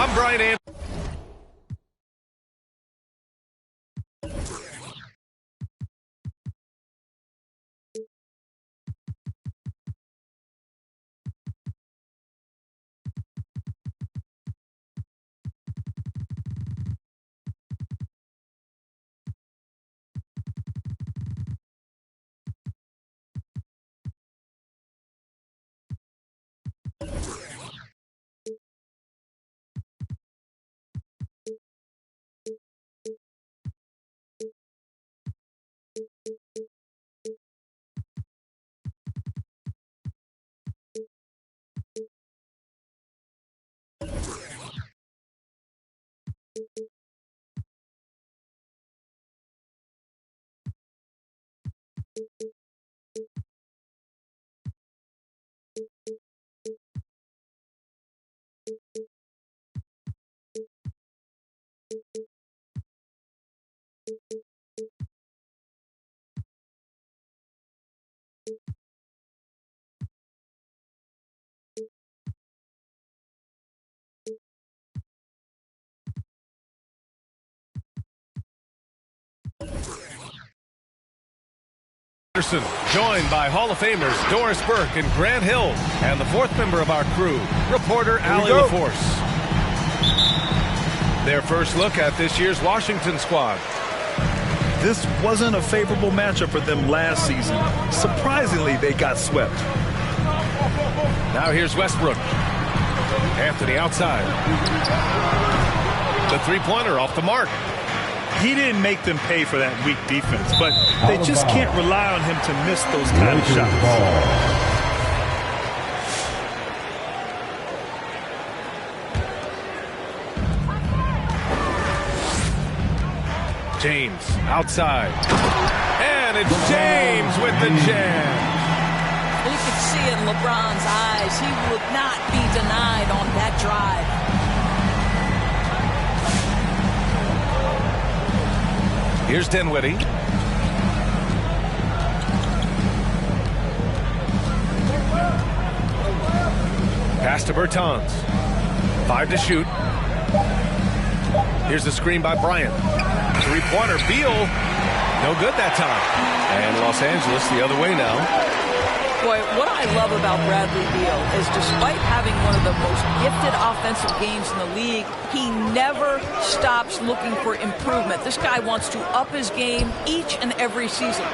I'm Brian Anderson. Anderson, joined by Hall of Famers Doris Burke and Grant Hill, and the fourth member of our crew, reporter Allie LaForce. Their first look at this year's Washington squad. This wasn't a favorable matchup for them last season. Surprisingly, they got swept. Now here's Westbrook. Anthony outside. The three-pointer off the mark. He didn't make them pay for that weak defense, but they just can't rely on him to miss those kind of shots. James outside. And it's James with the jam. You could see it in LeBron's eyes. He would not be denied on that drive. Here's Dinwiddie. Pass to Bertans. 5 to shoot. Here's the screen by Bryant. Three-pointer. Beal. No good that time. And Los Angeles the other way now. Boy, what I love about Bradley Beal is despite having one of the most gifted offensive games in the league, he never stops looking for improvement. This guy wants to up his game each and every season.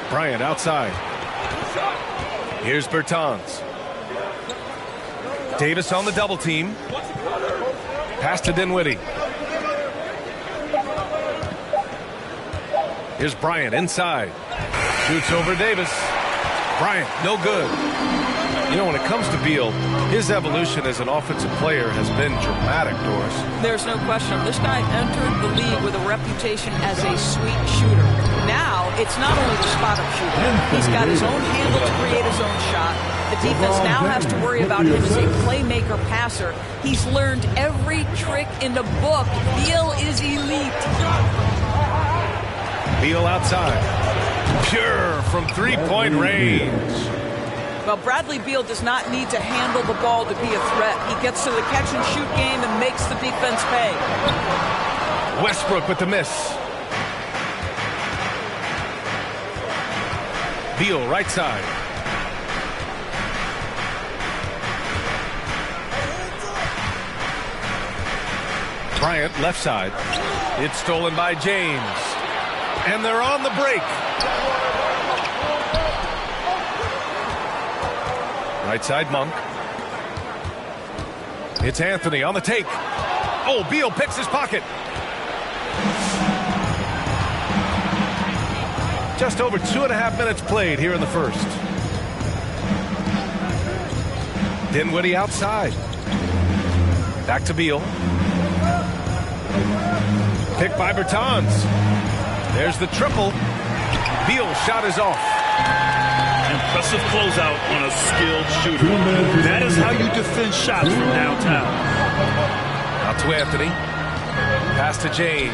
Bryant outside. Here's Bertans. Davis on the double team. Pass to Dinwiddie. Here's Bryant inside. Shoots over Davis. Bryant, no good. You know, when it comes to Beal, his evolution as an offensive player has been dramatic, Doris. There's no question. This guy entered the league with a reputation as a sweet shooter. Now, it's not only the spot-up shooter. He's got his own handle to create his own shot. The defense now has to worry about him as a playmaker passer. He's learned every trick in the book. Beal is elite. Beal outside. Pure from three-point range. Well, Bradley Beal does not need to handle the ball to be a threat. He gets to the catch-and-shoot game and makes the defense pay. Westbrook with the miss. Beal right side. Bryant left side. It's stolen by James. And they're on the break. Right side, Monk. It's Anthony on the take. Oh, Beal picks his pocket. Just over 2.5 minutes played here in the first. Dinwiddie outside. Back to Beal. Picked by Bertans. There's the triple. Beal's shot is off. Impressive closeout on a skilled shooter. That is how you defend shots from downtown. Out to Anthony. Pass to James.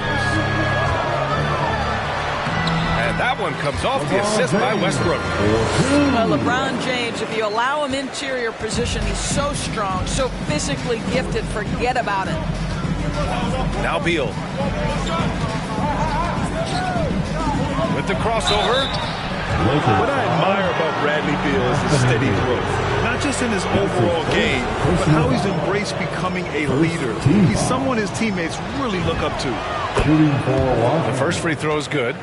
And That one comes off the assist by Westbrook. Well, LeBron James, if you allow him interior position, he's so strong, so physically gifted, forget about it. Now Beal. With the crossover. What I admire about Bradley Beal is his steady growth. Not just in his overall game, but how he's embraced becoming a leader. He's someone his teammates really look up to. The first free throw is good.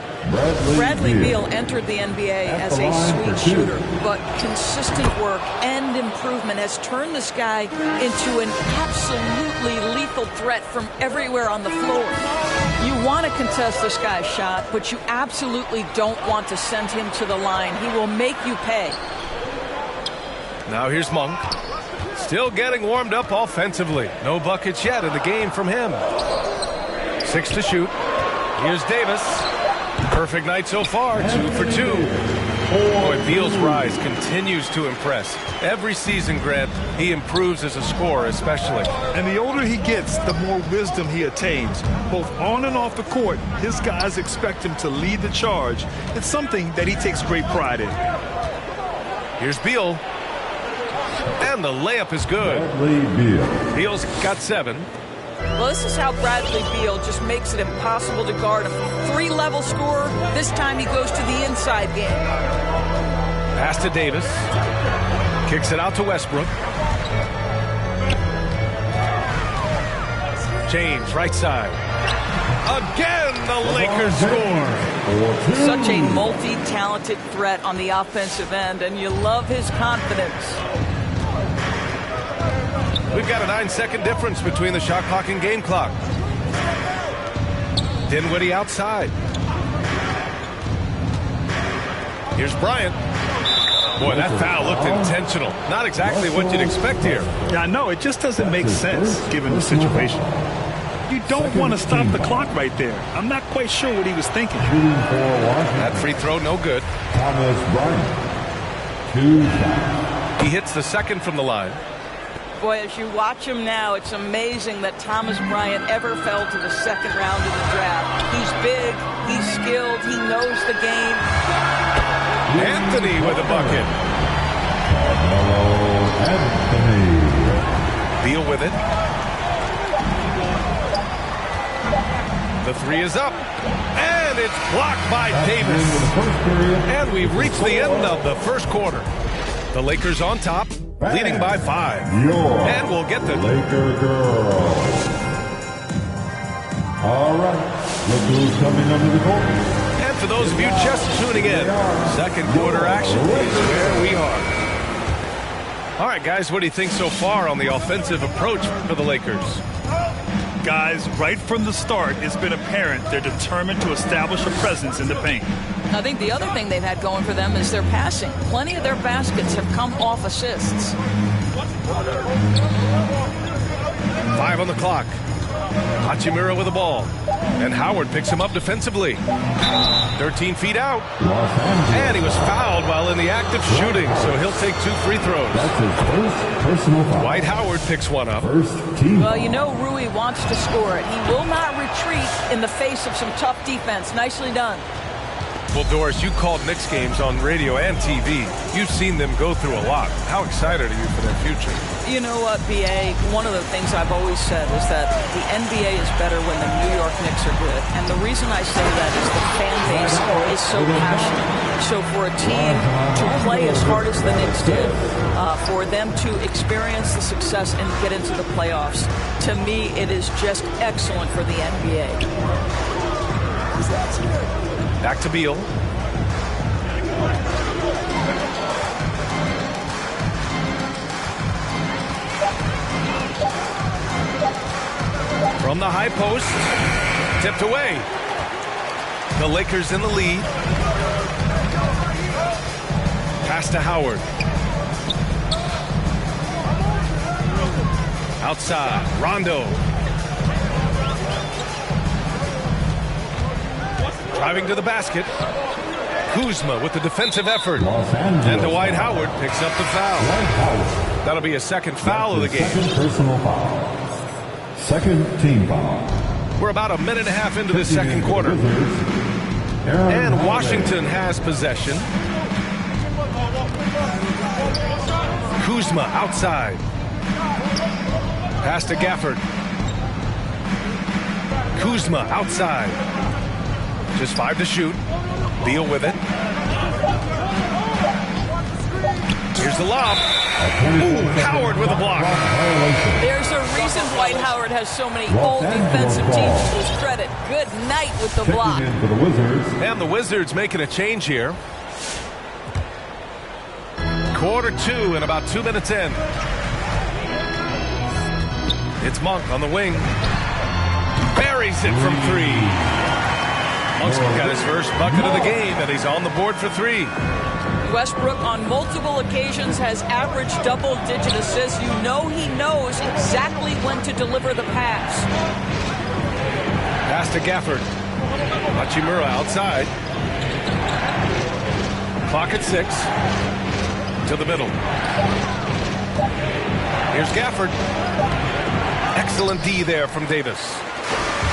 Bradley Beal entered the NBA as a sweet shooter, but consistent work and improvement has turned this guy into an absolutely lethal threat from everywhere on the floor. You want to contest this guy's shot, but you absolutely don't want to send him to the line. He will make you pay. Now here's Monk. Still getting warmed up offensively. No buckets yet in the game from him. 6 to shoot. Here's Davis. Perfect night so far. 2 for 2. Boy, Beal's rise continues to impress. Every season, Grant, he improves as a scorer especially. And the older he gets, the more wisdom he attains. Both on and off the court, his guys expect him to lead the charge. It's something that he takes great pride in. Here's Beal. And the layup is good. Beal's got 7. Well, this is how Bradley Beal just makes it impossible to guard him. 3-level scorer. This time he goes to the inside game. Pass to Davis. Kicks it out to Westbrook. James, right side. Again, the Lakers score. Such a multi-talented threat on the offensive end, and you love his confidence. We've got a 9-second difference between the shot clock and game clock. Dinwiddie outside. Here's Bryant. Boy, that foul looked intentional. Not exactly what you'd expect here. Yeah, I know. It just doesn't make sense given the situation. You don't want to stop the clock right there. I'm not quite sure what he was thinking. That free throw, no good. He hits the second from the line. Boy, as you watch him now, it's amazing that Thomas Bryant ever fell to the second round of the draft. He's big, he's skilled, he knows the game. Anthony with a bucket. Beal with it. The 3 is up. And it's blocked by Davis. And we've reached the end of the first quarter. The Lakers on top, leading by 5. And we'll get the Laker girls. All right. Look who's coming under the court. And for those of you just tuning in, second quarter action is where we are. All right, guys, what do you think so far on the offensive approach for the Lakers? Guys, right from the start, it's been apparent they're determined to establish a presence in the paint. I think the other thing they've had going for them is their passing. Plenty of their baskets have come off assists. 5 on the clock. Hachimura with the ball. And Howard picks him up defensively. 13 feet out. And he was fouled while in the act of shooting, so he'll take 2 free throws. That's his first personal foul. Dwight Howard picks one up. First team. Well, you know Rui wants to score it. He will not retreat in the face of some tough defense. Nicely done. Well, Doris, you called Knicks games on radio and TV. You've seen them go through a lot. How excited are you for their future? You know what, B.A., one of the things I've always said is that the NBA is better when the New York Knicks are good. And the reason I say that is the fan base is so passionate. So for a team to play as hard as the Knicks did, for them to experience the success and get into the playoffs, to me, it is just excellent for the NBA. Back to Beal. From the high post, tipped away. The Lakers in the lead. Pass to Howard. Outside, Rondo. Driving to the basket. Kuzma with the defensive effort. And Dwight Howard picks up the foul. That'll be a second foul of the game. Second personal foul. Second team foul. We're about a minute and a half into the second quarter. And Washington has possession. Kuzma outside. Pass to Gafford. Kuzma outside. Just 5 to shoot. Beal with it. Here's the lob. Ooh, Howard with a block. There's a reason Dwight Howard has so many all-defensive teams to his credit. Good night with the block. And the Wizards making a change here. Quarter 2 and about 2 minutes in. It's Monk on the wing. Buries it from 3. Monk's got his first bucket of the game, and he's on the board for 3. Westbrook on multiple occasions has averaged double-digit assists. You know he knows exactly when to deliver the pass. Pass to Gafford. Hachimura outside. Clock at 6. To the middle. Here's Gafford. Excellent D there from Davis.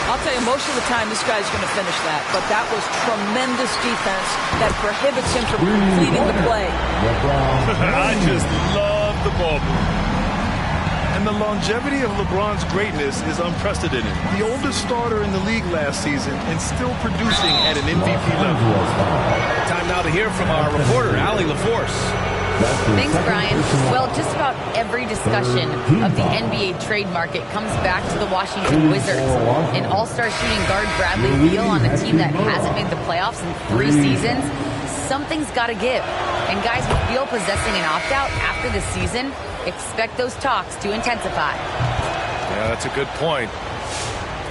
I'll tell you, most of the time this guy's going to finish that, but that was tremendous defense that prohibits him from completing the play. I just love the ball movement. And the longevity of LeBron's greatness is unprecedented. The oldest starter in the league last season and still producing at an MVP level. Time now to hear from our reporter, Allie LaForce. Thanks, Brian. Well, just about every discussion of the NBA trade market comes back to the Washington Wizards. An all-star shooting guard Bradley Beal on a team that hasn't made the playoffs in 3 seasons. Something's got to give. And guys, with Beal possessing an opt-out after the season, expect those talks to intensify. Yeah, that's a good point.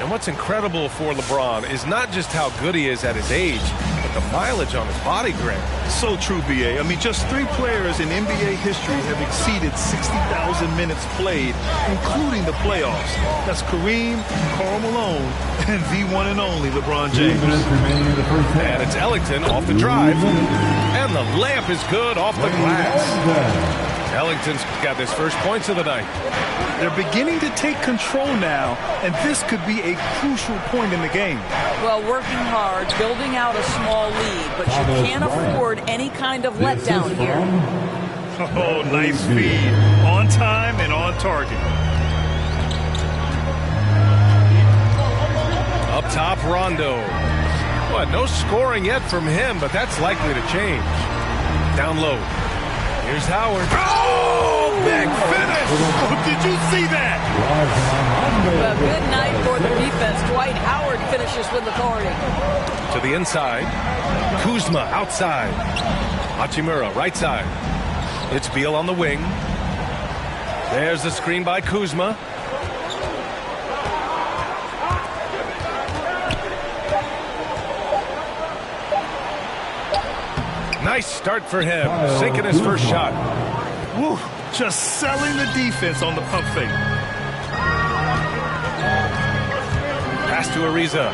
And what's incredible for LeBron is not just how good he is at his age, but the mileage on his body grant. So true, B.A. I mean, just 3 players in NBA history have exceeded 60,000 minutes played, including the playoffs. That's Kareem, Karl Malone, and the one and only LeBron James. And it's Ellington off the drive. And the layup is good off the glass. Ellington's got his first points of the night. They're beginning to take control now, and this could be a crucial point in the game. Well, working hard, building out a small lead, but you can't afford any kind of letdown here. Oh, nice feed. On time and on target. Up top, Rondo. What, no scoring yet from him, but that's likely to change. Down low. Here's Howard. Oh, big finish! Oh, did you see that? Well, good night for the defense. Dwight Howard finishes with authority. To the inside. Kuzma outside. Hachimura right side. It's Beal on the wing. There's the screen by Kuzma. Nice start for him, sinking his first shot. Woo, just selling the defense on the pump fake. Pass to Ariza.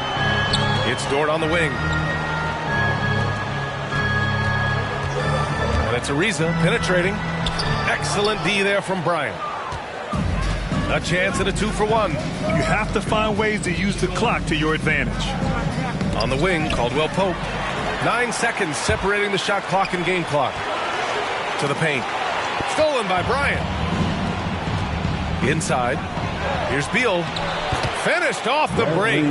It's Dort on the wing. And it's Ariza penetrating. Excellent D there from Bryant. A chance at a 2-for-1. You have to find ways to use the clock to your advantage. On the wing, Caldwell Pope. 9 seconds separating the shot clock and game clock. To the paint. Stolen by Bryant. Inside. Here's Beal. Finished off the break.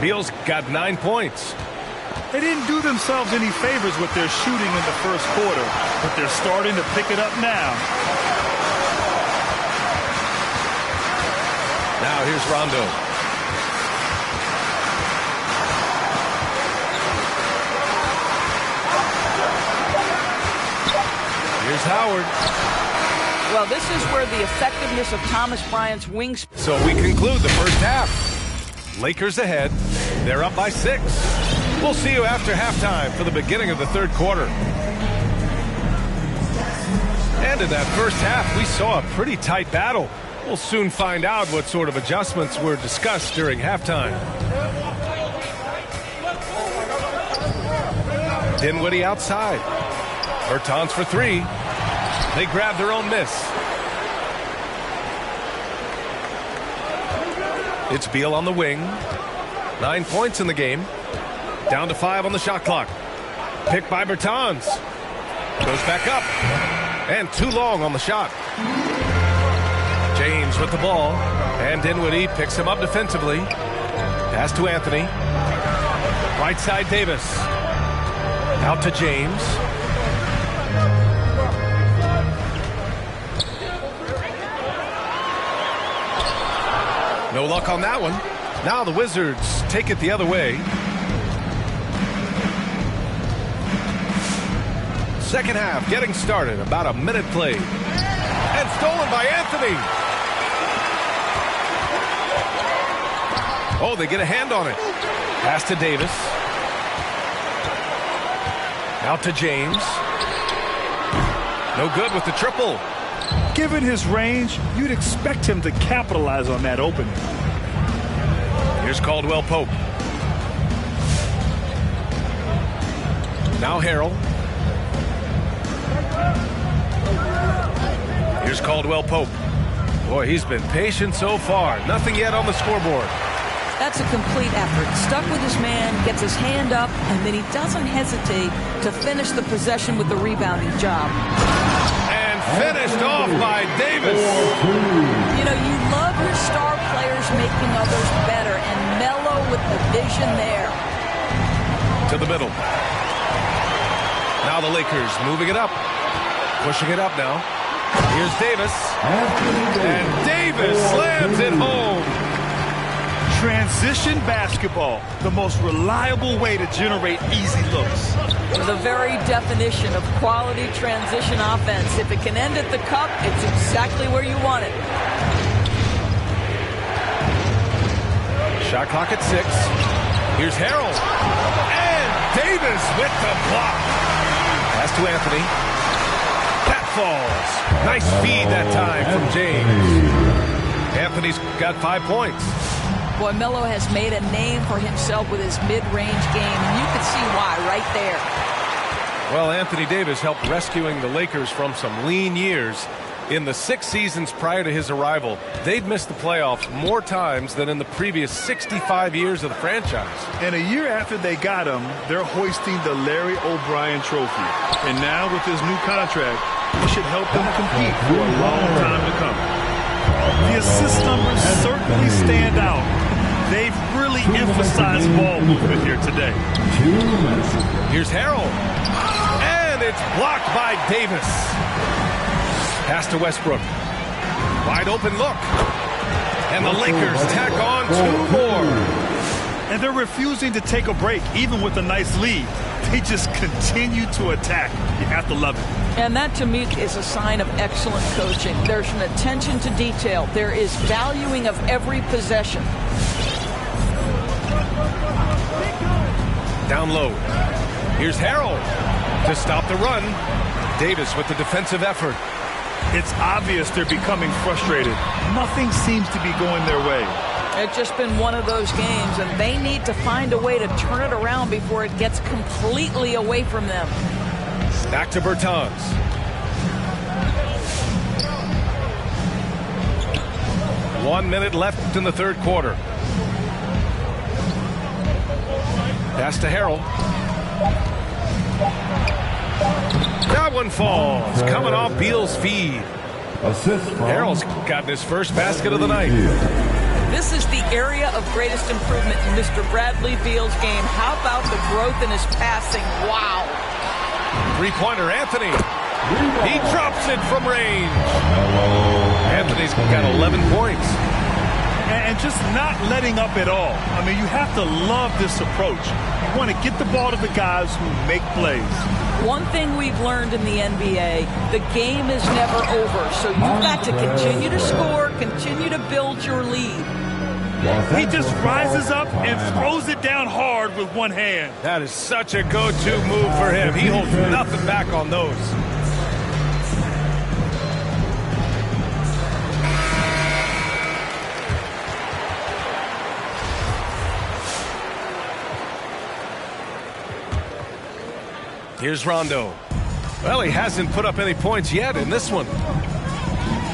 Beal's got 9 points. They didn't do themselves any favors with their shooting in the first quarter, but they're starting to pick it up now. Now here's Rondo. Here's Howard. Well, this is where the effectiveness of Thomas Bryant's wings. So we conclude the first half. Lakers ahead. They're up by 6. We'll see you after halftime for the beginning of the third quarter. And in that first half, we saw a pretty tight battle. We'll soon find out what sort of adjustments were discussed during halftime. Dinwiddie outside. Bertans for 3. They grab their own miss. It's Beal on the wing. 9 points in the game. Down to 5 on the shot clock. Picked by Bertans. Goes back up. And too long on the shot. James with the ball. And Dinwiddie picks him up defensively. Pass to Anthony. Right side Davis. Out to James. No luck on that one. Now the Wizards take it the other way. Second half getting started. About a minute played. And stolen by Anthony. Oh, they get a hand on it. Pass to Davis. Out to James. No good with the triple. Given his range, you'd expect him to capitalize on that opening. Here's Caldwell Pope. Now Harrell. Here's Caldwell Pope. Boy, he's been patient so far. Nothing yet on the scoreboard. That's a complete effort. Stuck with his man, gets his hand up, and then he doesn't hesitate to finish the possession with the rebounding job. And finished off by Davis. You know, you love your star players making others better, and Melo with the vision there. To the middle. Now the Lakers moving it up. Pushing it up now. Here's Davis. And Davis slams it home. Transition basketball, the most reliable way to generate easy looks. The very definition of quality transition offense. If it can end at the cup, it's exactly where you want it. Shot clock at 6. Here's Harrell. And Davis with the block. Pass to Anthony. That falls. Nice feed that time from James. Anthony's got 5 points. Boy, Melo has made a name for himself with his mid-range game, and you can see why right there. Well, Anthony Davis helped rescuing the Lakers from some lean years. In the 6 seasons prior to his arrival, they'd missed the playoffs more times than in the previous 65 years of the franchise. And a year after they got him, they're hoisting the Larry O'Brien Trophy. And now with his new contract, it should help them compete for a long time to come. The assist numbers certainly stand out. They've really emphasized ball movement here today. Here's Harrell. And it's blocked by Davis. Pass to Westbrook. Wide open look. And the Lakers tack on 2 more. And they're refusing to take a break, even with a nice lead. They just continue to attack. You have to love it. And that, to me, is a sign of excellent coaching. There's an attention to detail. There is valuing of every possession. Down low. Here's Harrell to stop the run. Davis with the defensive effort. It's obvious they're becoming frustrated. Nothing seems to be going their way. It's just been one of those games, and they need to find a way to turn it around before it gets completely away from them. Back to Bertans. One minute left in the third quarter. Pass to Harrell. That one falls. Coming off Beal's feed. Harrell's gotten his first basket of the night. This is the area of greatest improvement in Mr. Bradley Beal's game. How about the growth in his passing? Wow. Three-pointer, Anthony. He drops it from range. Anthony's got 11 points. And just not letting up at all. I mean, you have to love this approach. You want to get the ball to the guys who make plays. One thing we've learned in the NBA, the game is never over. So you've got to continue to score, continue to build your lead. He just rises up and throws it down hard with one hand. That is such a go-to move for him. He holds nothing back on those. Here's Rondo. Well, he hasn't put up any points yet in this one.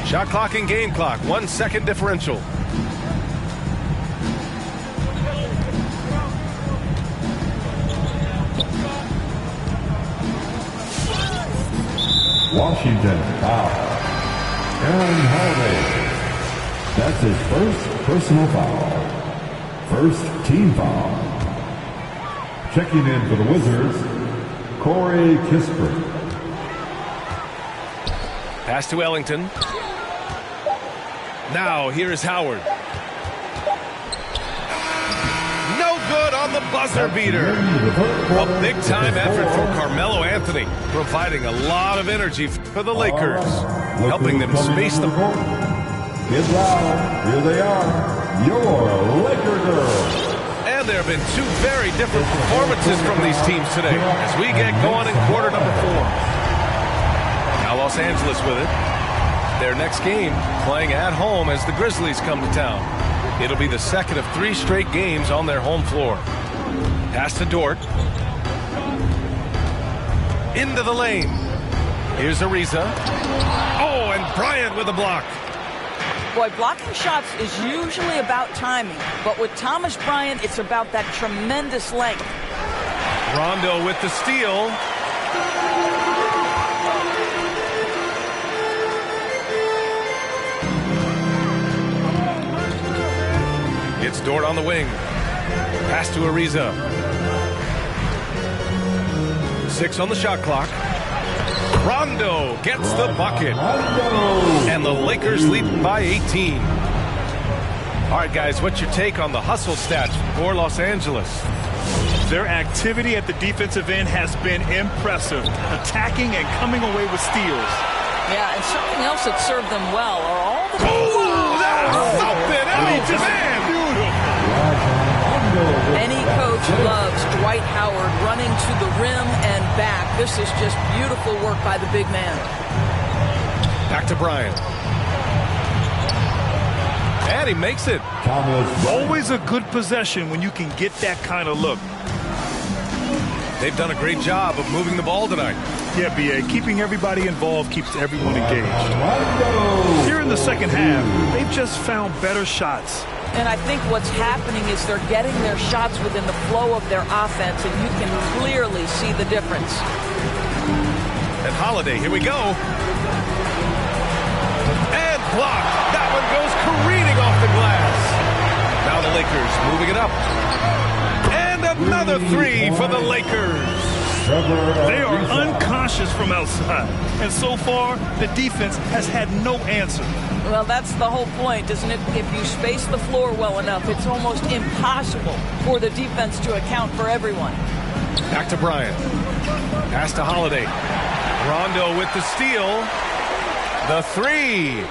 Shot clock and game clock. 1 second differential. Washington foul. Aaron Holiday. That's his first personal foul. First team foul. Checking in for the Wizards, Corey Kispert. Pass to Ellington. Now here is Howard. No good on the buzzer beater. A big-time effort from Carmelo Anthony, providing a lot of energy for the Lakers, helping them space the court. Get loud. Here they are, your Laker girls. And there have been two very different performances from these teams today as we get going in quarter number 4. Now Los Angeles with it. Their next game playing at home as the Grizzlies come to town. It'll be the second of 3 straight games on their home floor. Pass to Dort. Into the lane. Here's Ariza. Oh, and Bryant with a block. Boy, blocking shots is usually about timing, but with Thomas Bryant, it's about that tremendous length. Rondo with the steal. It's Dort on the wing. Pass to Ariza. 6 on the shot clock. Rondo gets the bucket. And the Lakers lead by 18. All right, guys, what's your take on the hustle stats for Los Angeles? Their activity at the defensive end has been impressive, attacking and coming away with steals. Yeah, and something else that served them well are all the... Oh, that was something else, man! Any coach loves Dwight Howard running to the rim and back. This is just beautiful work by the big man. Back to Bryant. And he makes it. Always a good possession when you can get that kind of look. They've done a great job of moving the ball tonight. Yeah, B.A. Keeping everybody involved keeps everyone engaged. Here in the second half, they've just found better shots. And I think what's happening is they're getting their shots within the flow of their offense, and you can clearly see the difference. And Holiday, here we go. And blocked. That one goes careening off the glass. Now the Lakers moving it up. And another 3 for the Lakers. They are unconscious from outside, and so far the defense has had no answer. Well, that's the whole point, isn't it? If you space the floor well enough, it's almost impossible for the defense to account for everyone. Back to Bryant. Pass to Holiday. Rondo with the steal. The 3.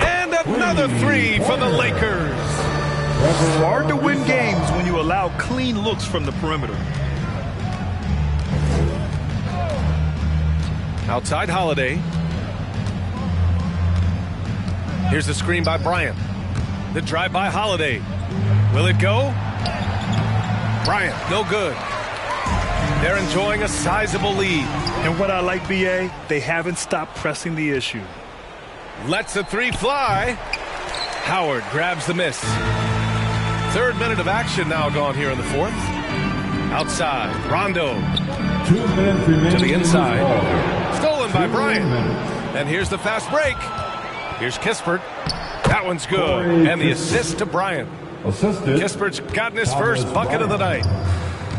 And another 3 for the Lakers. It's hard to win games when you allow clean looks from the perimeter. Outside Holiday. Here's the screen by Bryant. The drive by Holiday. Will it go? Bryant, no good. They're enjoying a sizable lead. And what I like, B.A., they haven't stopped pressing the issue. Lets the 3 fly. Howard grabs the miss. 3rd minute of action now gone here in the 4th. Outside, Rondo. 2 minutes remaining to the inside. Stolen by Bryant. And here's the fast break. Here's Kispert. That one's good. And the assist to Bryant. Kispert's gotten his first bucket of the night.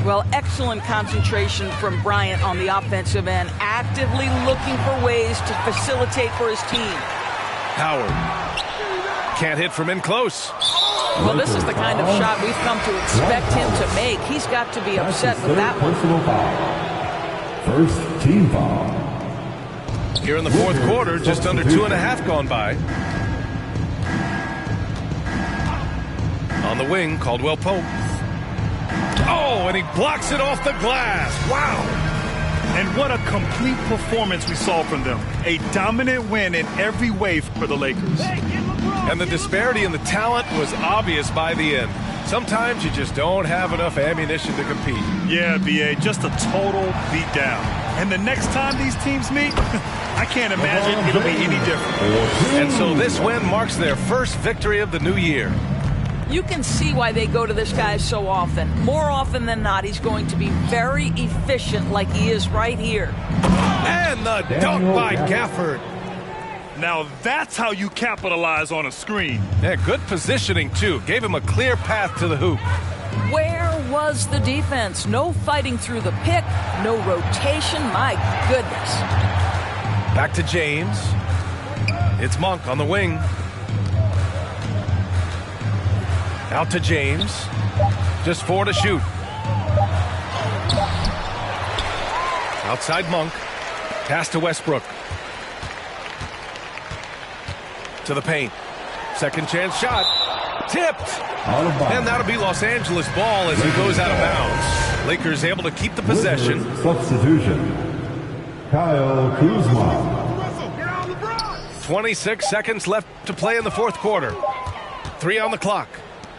Well, excellent concentration from Bryant on the offensive end, actively looking for ways to facilitate for his team. Howard can't hit from in close. Well, this is the kind of shot we've come to expect him to make. He's got to be upset with that one. First team foul. Here in the 4th quarter, just under 2.5 gone by. On the wing, Caldwell Pope. Oh, and he blocks it off the glass. Wow. And what a complete performance we saw from them. A dominant win in every way for the Lakers. And the disparity in the talent was obvious by the end. Sometimes you just don't have enough ammunition to compete. Yeah, B.A., just a total beatdown. And the next time these teams meet, I can't imagine it'll be any different. And so this win marks their first victory of the new year. You can see why they go to this guy so often. More often than not, he's going to be very efficient like he is right here. And the dunk by Gafford. Now that's how you capitalize on a screen. Yeah, good positioning, too. Gave him a clear path to the hoop. Where was the defense? No fighting through the pick, no rotation. My goodness. Back to James. It's Monk on the wing. Out to James. Just 4 to shoot. Outside Monk. Pass to Westbrook. To the paint. Second chance shot. Tipped. And that'll be Los Angeles ball as he goes out of bounds. Lakers able to keep the possession. Substitution. Kyle Kuzma. 26 seconds left to play in the fourth quarter. 3 on the clock.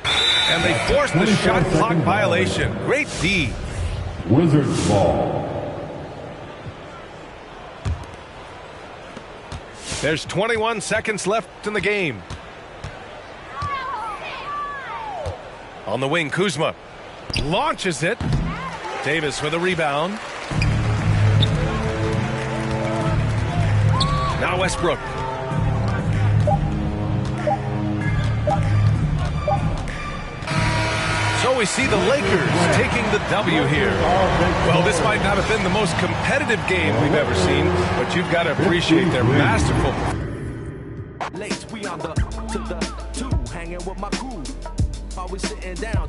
And they forced the shot clock violation. Great D. Wizards ball. There's 21 seconds left in the game. On the wing, Kuzma launches it. Davis with a rebound. Now Westbrook. So we see the Lakers taking the W here. Well, this might not have been the most competitive game we've ever seen, but you've got to appreciate their masterful. Lace, we on the to the 2, hanging with my crew. Always sitting down.